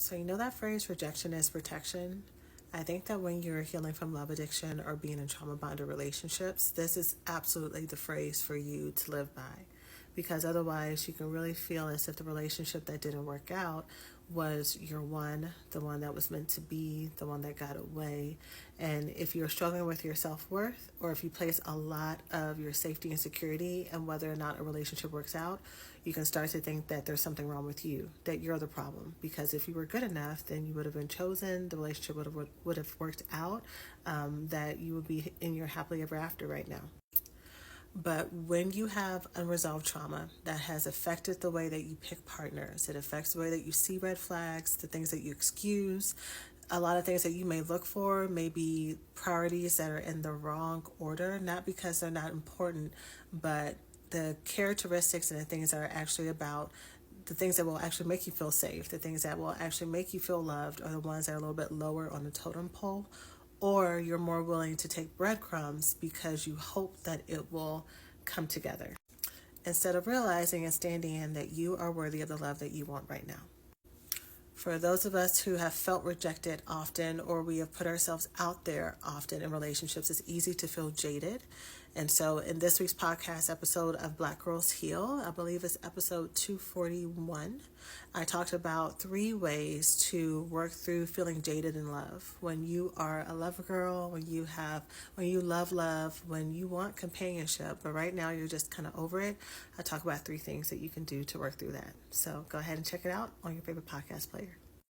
So, you know that phrase, rejection is protection? I think that when you're healing from love addiction or being in trauma bonded relationships, this is absolutely the phrase for you to live by. Because otherwise, you can really feel as if the relationship that didn't work out was your one, the one that was meant to be, the one that got away. And if you're struggling with your self worth, or if you place a lot of your safety and security and whether or not a relationship works out, you can start to think that there's something wrong with you, that you're the problem. Because if you were good enough, then you would have been chosen, the relationship would have worked out, that you would be in your happily ever after right now. But when you have unresolved trauma that has affected the way that you pick partners, it affects the way that you see red flags, the things that you excuse, a lot of things that you may look for may be priorities that are in the wrong order, not because they're not important, but the characteristics and the things that are actually about the things that will actually make you feel safe, the things that will actually make you feel loved are the ones that are a little bit lower on the totem pole, or you're more willing to take breadcrumbs because you hope that it will come together instead of realizing and standing in that you are worthy of the love that you want right now. For those of us who have felt rejected often, or we have put ourselves out there often in relationships, it's easy to feel jaded. And so in this week's podcast episode of Black Girls Heal, I believe it's episode 241, I talked about 3 ways to work through feeling jaded in love. When you are a love girl, when you love, when you want companionship, but right now you're just kind of over it, I talk about 3 things that you can do to work through that. So go ahead and check it out on your favorite podcast player.